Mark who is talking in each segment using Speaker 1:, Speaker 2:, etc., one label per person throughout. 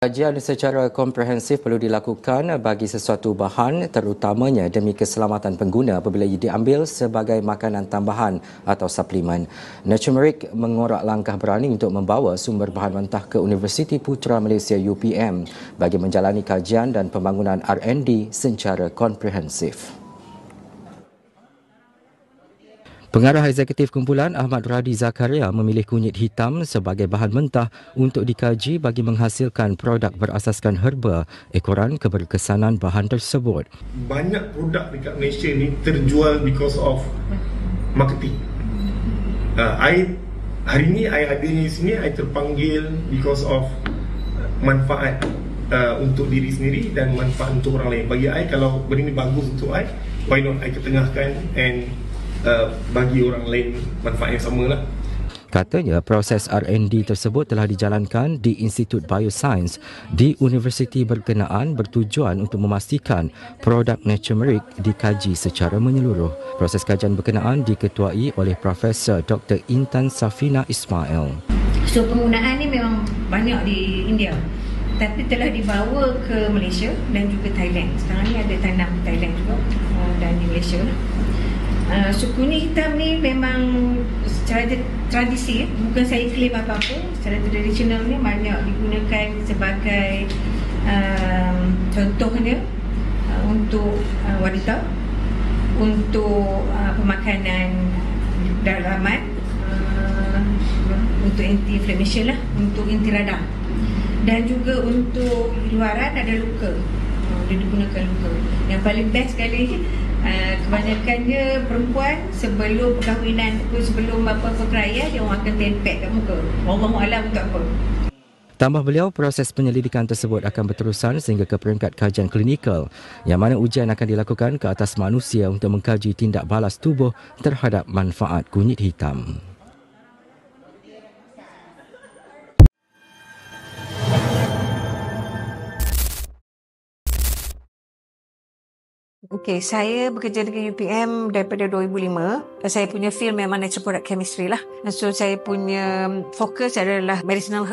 Speaker 1: Kajian secara komprehensif perlu dilakukan bagi sesuatu bahan terutamanya demi keselamatan pengguna apabila ia diambil sebagai makanan tambahan atau suplemen. Naturemeric mengorak langkah berani untuk membawa sumber bahan mentah ke Universiti Putra Malaysia UPM bagi menjalani kajian dan pembangunan R&D secara komprehensif. Pengarah Eksekutif Kumpulan Ahmad Radi Zakaria memilih kunyit hitam sebagai bahan mentah untuk dikaji bagi menghasilkan produk berasaskan herba ekoran keberkesanan bahan tersebut.
Speaker 2: Banyak produk dekat Malaysia ni terjual because of marketing. Hari ni I ada di sini, I terpanggil because of manfaat untuk diri sendiri dan manfaat untuk orang lain. Bagi I, kalau benda ni bagus untuk I, why not I ketengahkan and bagi orang lain manfaat yang sama lah.
Speaker 1: Katanya proses R&D tersebut telah dijalankan di Institut Biosains di universiti berkenaan bertujuan untuk memastikan produk Naturemeric dikaji secara menyeluruh. Proses kajian berkenaan diketuai oleh Profesor Dr. Intan Safina Ismail.
Speaker 3: So penggunaan ni memang banyak di India, tapi telah dibawa ke Malaysia dan juga Thailand. Sekarang ni ada tanam di Thailand juga dan di Malaysia lah. So kunyit hitam ni memang secara tradisi, bukan saya klaim apa-apa, secara tradisional ni banyak digunakan sebagai contohnya untuk wanita, untuk pemakanan dalaman, untuk anti-inflammation lah, untuk anti radang, dan juga untuk luaran ada luka, dia digunakan luka. Yang paling best sekali, kebanyakannya perempuan sebelum perkahwinan ataupun sebelum apa-apa perayaan dia orang akan tempek kat muka. Wallahualam untuk apa.
Speaker 1: Tambah beliau, proses penyelidikan tersebut akan berterusan sehingga ke peringkat kajian klinikal yang mana ujian akan dilakukan ke atas manusia untuk mengkaji tindak balas tubuh terhadap manfaat kunyit hitam.
Speaker 4: Okey, saya bekerja dengan UPM daripada 2005. Saya punya field memang natural product chemistry lah. So saya punya fokus adalah medicinal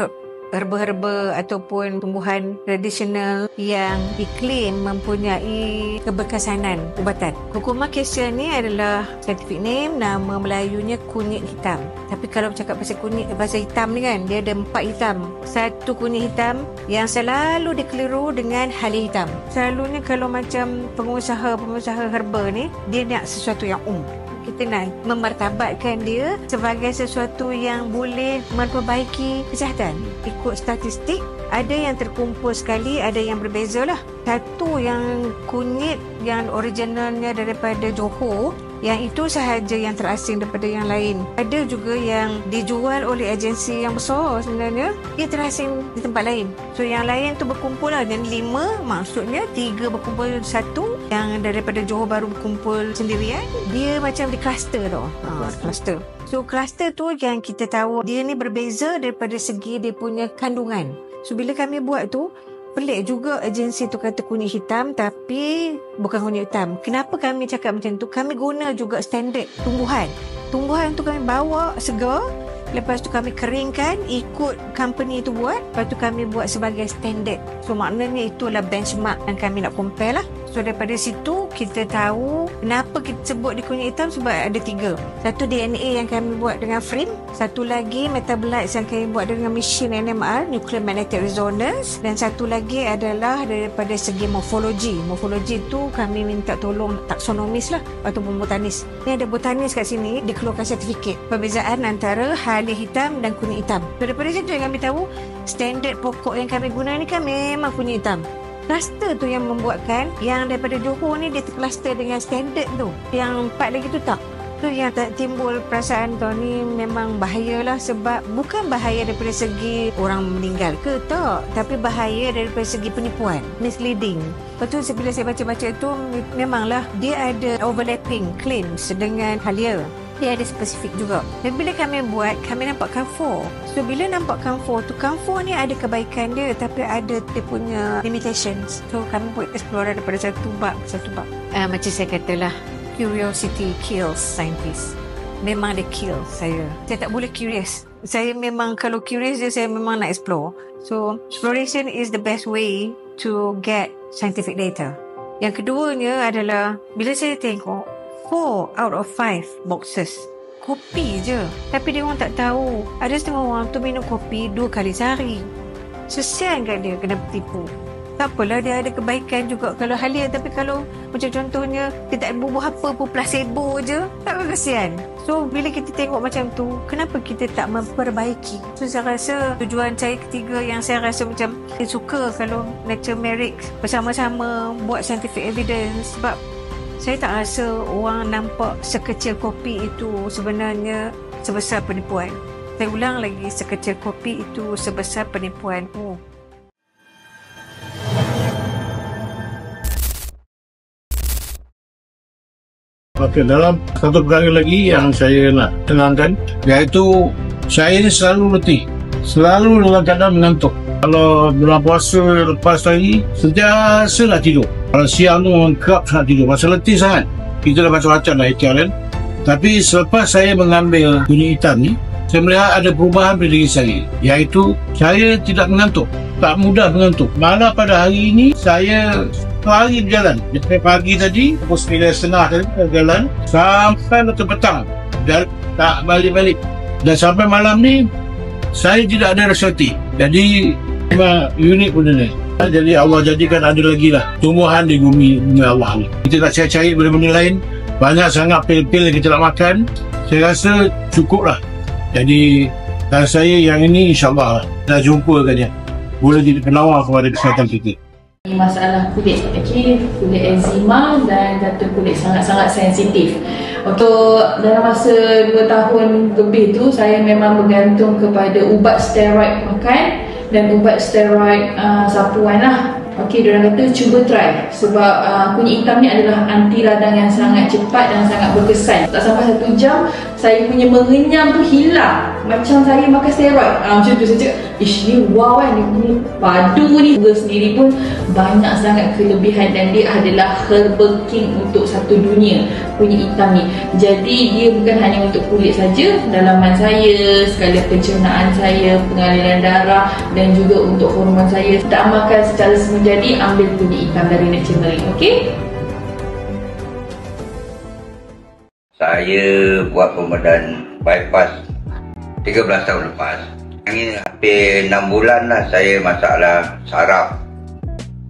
Speaker 4: herba-herba ataupun tumbuhan tradisional yang diklaim mempunyai keberkesanan ubatan. Curcuma casia ni adalah scientific name, nama Melayunya kunyit hitam. Tapi kalau bercakap pasal kunyit, pasal hitam ni kan, dia ada 4 hitam. Satu kunyit hitam yang selalu dikeliru dengan halia hitam. Selalunya kalau macam pengusaha herba ni, dia nak sesuatu yang kita nak memartabatkan dia sebagai sesuatu yang boleh memperbaiki kesihatan. Ikut statistik, ada yang terkumpul sekali, ada yang berbeza lah. Satu yang kunyit yang originalnya daripada Johor, yang itu sahaja yang terasing daripada yang lain. Ada juga yang dijual oleh agensi yang besar sebenarnya, dia terasing di tempat lain. So yang lain tu berkumpul lah, dan 5 maksudnya 3 berkumpul satu, yang daripada Johor baru berkumpul sendirian. Dia macam di kluster tau. Kluster. So kluster tu yang kita tahu dia ni berbeza daripada segi dia punya kandungan. So bila kami buat tu, pelik juga agensi tu kata kunyit hitam tapi bukan kunyit hitam. Kenapa kami cakap macam tu? Kami guna juga standard tumbuhan. Tumbuhan tu kami bawa segar, lepas tu kami keringkan ikut company tu buat, lepas tu kami buat sebagai standard. So maknanya itulah benchmark yang kami nak compare lah. So daripada situ kita tahu kenapa kita sebut di kunyit hitam, sebab ada 3. Satu DNA yang kami buat dengan frame, satu lagi metabolites yang kami buat dengan mesin NMR, nuclear magnetic resonance, dan satu lagi adalah daripada segi morfologi. Morfologi tu kami minta tolong taksonomis lah ataupun botanis. Ni ada botanis kat sini, dia keluarkan sertifikat perbezaan antara halia hitam dan kunyit hitam. So daripada situ yang kami tahu standard pokok yang kami guna ni kan memang kunyit hitam. Kluster tu yang membuatkan yang daripada Johor ni dia terkluster dengan standard tu. Yang 4 lagi tu tak. Tu yang tak timbul perasaan tu ni memang bahayalah, sebab bukan bahaya daripada segi orang meninggal ke tak, tapi bahaya daripada segi penipuan, misleading. Lepas tu bila saya baca-baca tu memanglah dia ada overlapping claims dengan halia. Dia ada spesifik juga. Dan bila kami buat, kami nampak camphor. So bila nampak camphor tu, camphor ni ada kebaikan dia tapi ada dia punya limitations. So kami buat explore daripada satu bab. Macam saya katalah, curiosity kills scientists. memang dia kill saya. Saya tak boleh curious. Saya memang kalau curious je, saya memang nak explore. So, exploration is the best way to get scientific data. Yang keduanya adalah, bila saya tengok 4 out of 5 boxes kopi je. Tapi dia orang tak tahu, ada setengah orang tu minum kopi 2 kali sehari. Kesian kan dia kena tipu. Tak apalah, dia ada kebaikan juga kalau halia. Tapi kalau macam contohnya dia tak bubuh apa pun, placebo je, takkan kesian. So bila kita tengok macam tu, kenapa kita tak memperbaiki? So saya rasa tujuan saya ketiga yang saya rasa macam saya suka kalau Nature Merits bersama-sama buat scientific evidence. Sebab saya tak rasa orang nampak sekecil kopi itu sebenarnya sebesar penipuan. Saya ulang lagi, sekecil kopi itu sebesar penipuan.
Speaker 5: Okey, dalam satu perkara lagi yang saya nak tenangkan, iaitu saya ni selalu letih, selalu dalam keadaan mengantuk. Kalau bulan puasa lepas tadi, sentiasa nak tidur. Kalau siang tu memang kerap nak tidur, masa letih sangat. Kita dah macam-macam dah ikhtiar kan. Tapi selepas saya mengambil kunyit hitam ni, saya melihat ada perubahan pada diri saya, iaitu saya tidak mengantuk, tak mudah mengantuk. Malah pada hari ini saya hari berjalan. Dari pagi tadi pukul 9.30 tadi berjalan sampai ke petang dan tak balik-balik. Dan sampai malam ni saya tidak ada rasa letih. Jadi memang unik benda ni. Jadi Allah jadikan ada lagi lah tumbuhan di bumi Allah ni. Kita tak cari-cari benda-benda lain. Banyak sangat pil-pil yang kita nak makan. Saya rasa cukup lah. Jadi dan saya yang ini insyaAllah dah jumpa kan dia, boleh jadi penawar kepada kesihatan kita.
Speaker 6: Masalah kulit, kulit eczema dan jatuh kulit sangat-sangat sensitif. Untuk dalam masa 2 tahun lebih tu, saya memang bergantung kepada ubat steroid makan dan ubat steroid sapuan lah. Diorang kata cuba try sebab kunyit hitam ni adalah anti radang yang sangat cepat dan sangat berkesan. Tak sampai 1 jam, saya punya mengenyam tu hilang macam saya makan steroid. Macam tu saya cakap, ni wow kan, ni padu ni. Dia sendiri pun banyak sangat kelebihan dan dia adalah herbal king untuk satu dunia, kunyit hitam ni. Jadi dia bukan hanya untuk kulit saja, dalaman saya, skala pencernaan saya, pengaliran darah dan juga untuk hormon saya. Tak amalkan secara jadi ambil kunyit hitam dari Nature Merits, okey?
Speaker 7: Saya buat pembedahan bypass 13 tahun lepas. Ini hampir 6 bulan lah saya masalah saraf.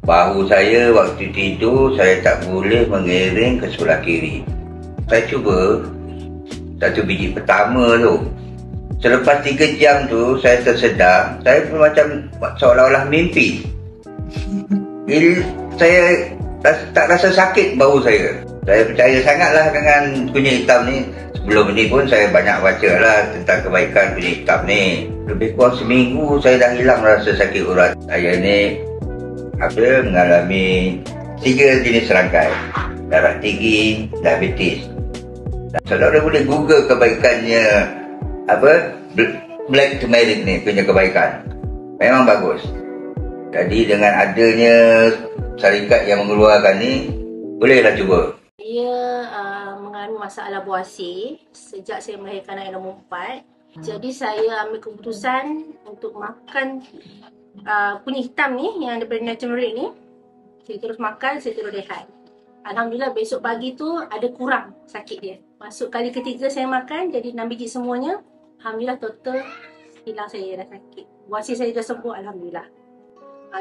Speaker 7: Bahu saya waktu tidur saya tak boleh mengiring ke sebelah kiri. Saya cuba satu biji pertama tu. Selepas 3 jam tu saya tersedar, saya pun macam seolah-olah mimpi. Saya tak rasa sakit bahu saya. Saya percaya sangatlah dengan kunyit hitam ni. Sebelum ni pun saya banyak baca lah tentang kebaikan kunyit hitam ni. Lebih kurang seminggu saya dah hilang rasa sakit urat. Saya ni mengalami 3 jenis serangkai. Darah tinggi, diabetes. Saudara boleh google kebaikannya Black Turmeric ni punya kebaikan. Memang bagus. Jadi dengan adanya syarikat yang mengeluarkan ni, bolehlah cuba.
Speaker 8: Saya mengalami masalah buasir sejak saya melahirkan anak nombor 4. Jadi saya ambil keputusan untuk makan kunyit hitam ni yang daripada Nature Merits ni. Saya terus makan, saya terus rehat. Alhamdulillah besok pagi tu ada kurang sakit dia. Masuk kali ketiga saya makan, jadi 6 biji semuanya. Alhamdulillah total hilang saya dah sakit. Buasir saya dah sembuh, alhamdulillah.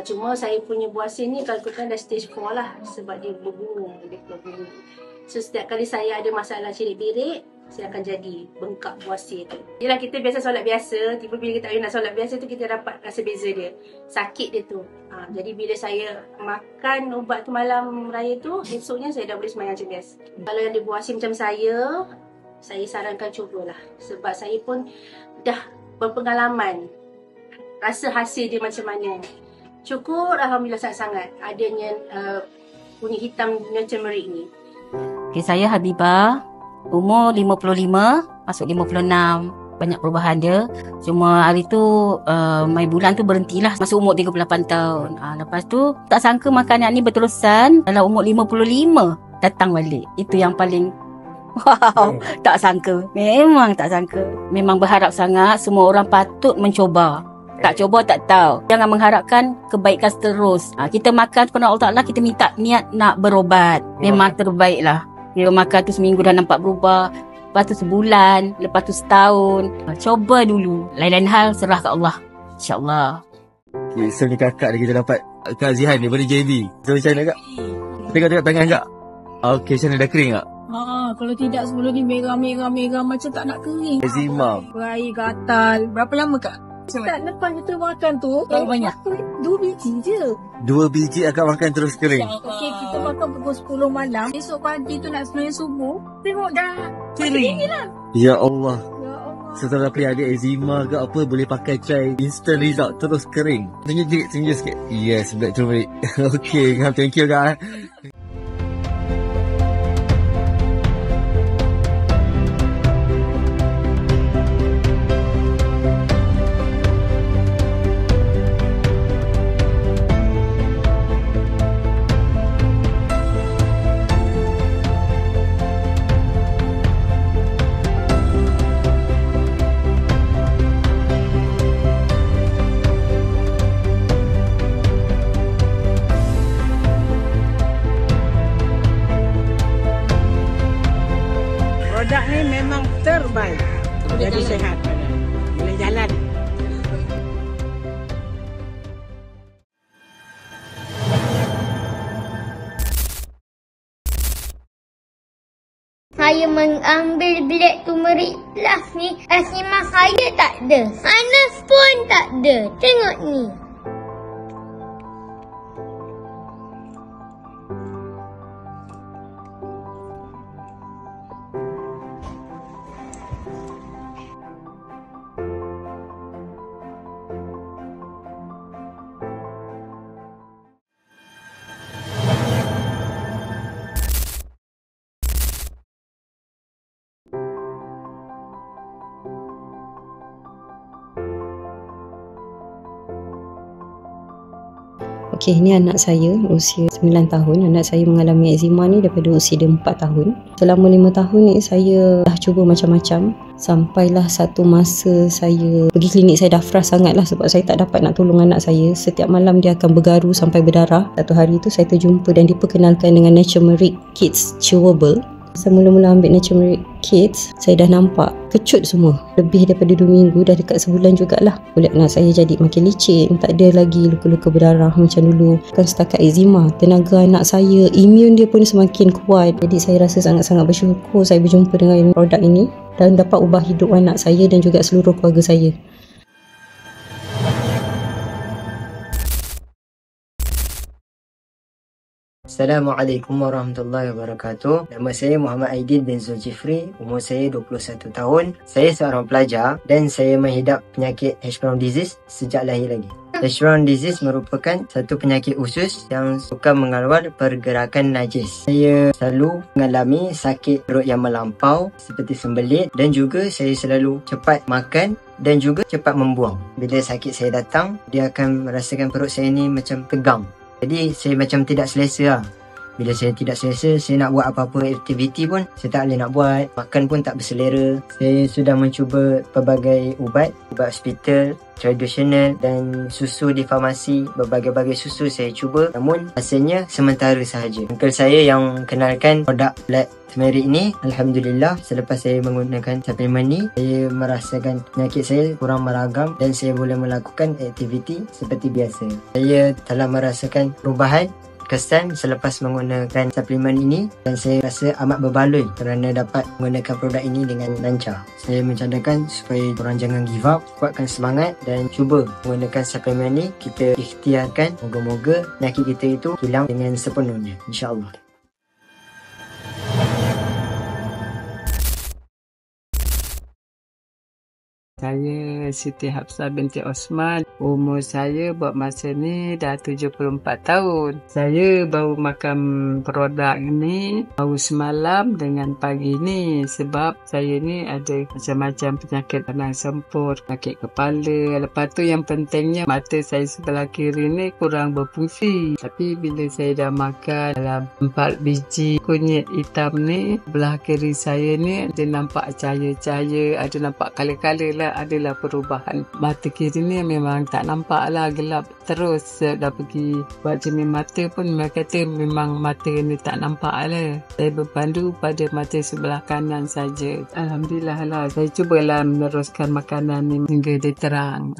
Speaker 8: Cuma saya punya buasir ni kalau katakan dah stage 4 lah sebab dia berbunga. So setiap kali saya ada masalah cirit birik, saya akan jadi bengkak buasir tu. Yelah kita biasa solat biasa, tiba bila kita nak solat biasa tu kita dapat rasa beza dia. Sakit dia tu. Jadi bila saya makan ubat tu malam raya tu, esoknya saya dah boleh sembahyang macam biasa. Kalau yang ada buasir macam saya sarankan cubalah. Sebab saya pun dah berpengalaman rasa hasil dia macam mana. Syukur alhamdulillah sangat-sangat adanya kunyit hitam Nature Merits ni.
Speaker 9: Okay, saya Habibah, umur 55, masuk 56. Banyak perubahan dia. Cuma hari tu my bulan tu berhentilah masuk umur 38 tahun. Lepas tu tak sangka makanan ni berterusan dalam umur 55 datang balik. Itu yang paling Wow, tak sangka. Memang tak sangka. Memang berharap sangat semua orang patut mencuba. Tak cuba tak tahu. Jangan mengharapkan kebaikan terus. Kita makan kepada Allah Ta'ala, kita minta niat nak berobat. Memang terbaik lah. Kita makan tu seminggu dah nampak berubah. Lepas tu sebulan, lepas tu setahun. Cuba dulu. Lain-lain hal serah ke Allah. InsyaAllah.
Speaker 10: Okay, so ni kakak dah kita dapat Kak Zihan daripada JB. So macam mana kak? Tengok tangan kak. Okay, macam mana dah kering kak?
Speaker 11: Kalau tidak sebelum ni merah macam tak nak kering.
Speaker 10: Eczema.
Speaker 11: Berair gatal. Berapa lama kak? Tak lepas kita makan tu.
Speaker 10: Berapa banyak?
Speaker 11: 2 biji je.
Speaker 10: 2 biji akak makan terus kering.
Speaker 11: Okey, kita makan pukul 10 malam. Esok pagi tu nak sembahyang subuh. Tengok dah kering lah.
Speaker 10: Ya Allah. Setelah pergi ada eczema ke apa, boleh pakai try instant result terus kering. Tunjuk sikit. Yes, black turmeric. Okay, thank you kak.
Speaker 11: Produk ni memang terbaik. Jadi sehat. Boleh jalan.
Speaker 12: Saya mengambil black turmeric plus ni. Eczema saya tak ada. Sinus pun tak ada. Tengok ni.
Speaker 13: Okey, ini anak saya usia 9 tahun. Anak saya mengalami eczema ni daripada usia dia 4 tahun. Selama 5 tahun ni saya dah cuba macam-macam. Sampailah satu masa saya pergi klinik, saya dah frust sangat lah sebab saya tak dapat nak tolong anak saya. Setiap malam dia akan bergaru sampai berdarah. Satu hari tu saya terjumpa dan diperkenalkan dengan Naturemeric Kids Chewable. Saya mula-mula ambil Naturemeric Kids, saya dah nampak kecut semua. Lebih daripada 2 minggu, dah dekat sebulan jugalah. Kulit anak saya jadi makin licin, tak ada lagi luka-luka berdarah macam dulu. Bukan setakat eczema, tenaga anak saya, imun dia pun semakin kuat. Jadi saya rasa sangat-sangat bersyukur saya berjumpa dengan produk ini dan dapat ubah hidup anak saya dan juga seluruh keluarga saya.
Speaker 14: Assalamualaikum warahmatullahi wabarakatuh. Nama saya Muhammad Aidil bin Zulkifli. Umur saya 21 tahun. Saya seorang pelajar dan saya menghidap penyakit Hirschsprung disease sejak lahir lagi. Hirschsprung disease merupakan satu penyakit usus yang suka mengawal pergerakan najis. Saya selalu mengalami sakit perut yang melampau seperti sembelit dan juga saya selalu cepat makan dan juga cepat membuang. Bila sakit saya datang, dia akan merasakan perut saya ni macam tegang. Jadi saya macam tidak selesa lah. Bila saya tidak selesa, saya nak buat apa-apa aktiviti pun saya tak boleh nak buat. Makan pun tak berselera. Saya sudah mencuba pelbagai ubat hospital, tradisional dan susu di farmasi. Berbagai-bagai susu saya cuba, namun hasilnya sementara sahaja. Uncle saya yang kenalkan produk Black Turmeric ni, alhamdulillah selepas saya menggunakan suplemen ni, saya merasakan penyakit saya kurang meragam dan saya boleh melakukan aktiviti seperti biasa. Saya telah merasakan perubahan kesan selepas menggunakan suplemen ini dan saya rasa amat berbaloi kerana dapat menggunakan produk ini dengan lancar. Saya mencadangkan supaya korang jangan give up, kuatkan semangat dan cuba menggunakan suplemen ini. Kita ikhtiarkan, moga-moga penyakit kita itu hilang dengan sepenuhnya, insyaAllah.
Speaker 15: Saya Siti Hafsah binti Osman. Umur saya buat masa ni dah 74 tahun. Saya baru makan produk ni baru semalam dengan pagi ni sebab saya ni ada macam-macam penyakit panas sempur, sakit kepala. Lepas tu yang pentingnya mata saya sebelah kiri ni kurang berfungsi. Tapi bila saya dah makan dalam 4 biji kunyit hitam ni, belah kiri saya ni ada nampak cahaya-cahaya, ada nampak kala-kala lah, adalah perubahan. Mata kiri ni memang tak nampak lah, gelap terus. Dah pergi buat cermin mata pun mereka kata memang mata ni tak nampak lah. Saya berpandu pada mata sebelah kanan saja. Alhamdulillah lah, saya cubalah meneruskan makanan ni hingga dia terang.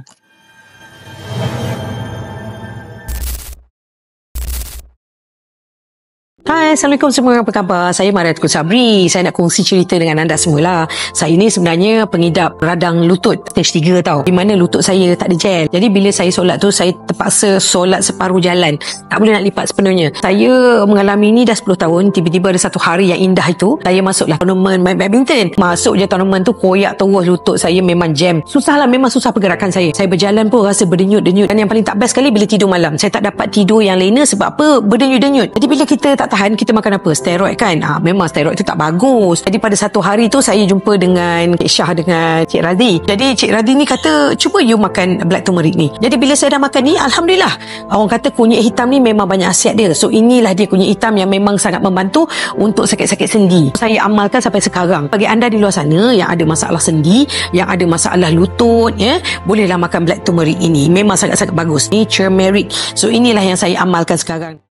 Speaker 4: Hai, Assalamualaikum semua, apa khabar? Saya Maria Tukul Sabri. Saya nak kongsi cerita dengan anda semula. Saya ni sebenarnya pengidap radang lutut stage 3 tau. Di mana lutut saya tak ada gel. Jadi bila saya solat tu, saya terpaksa solat separuh jalan. Tak boleh nak lipat sepenuhnya. Saya mengalami ni dah 10 tahun. Tiba-tiba ada satu hari yang indah itu, saya masuklah tournament main badminton. Masuk je tournament tu, koyak terus lutut saya memang jam. Susah lah, memang susah pergerakan saya. Saya berjalan pun rasa berdenyut-denyut. Dan yang paling tak best sekali bila tidur malam. Saya tak dapat tidur yang lena sebab apa? Berdenyut-denyut. Jadi bila kita tak tahan, kita makan apa? Steroid kan? Memang steroid tu tak bagus. Jadi pada satu hari tu saya jumpa dengan Cik Syah dengan Cik Radhi. Jadi Cik Radhi ni kata, cuba you makan black turmeric ni. Jadi bila saya dah makan ni, Alhamdulillah. Orang kata kunyit hitam ni memang banyak khasiat dia. So inilah dia kunyit hitam yang memang sangat membantu untuk sakit-sakit sendi. Saya amalkan sampai sekarang. Bagi anda di luar sana yang ada masalah sendi, yang ada masalah lutut, bolehlah makan black turmeric ini. Memang sangat-sangat bagus. Ni turmeric. So inilah yang saya amalkan sekarang.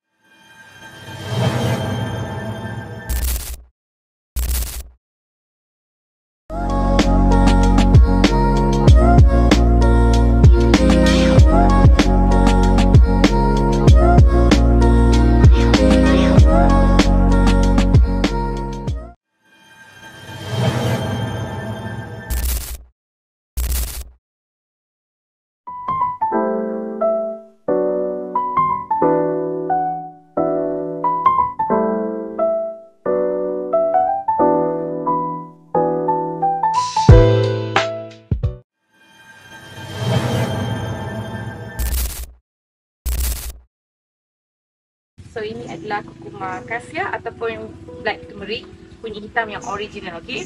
Speaker 16: So ini adalah kurkuma kasia ataupun black turmeric, kunyit hitam yang original, okey?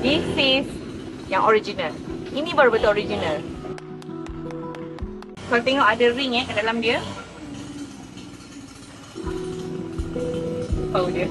Speaker 16: This is yang original. Ini baru betul original. Kalau tengok ada ring kat dalam dia. Bau dia.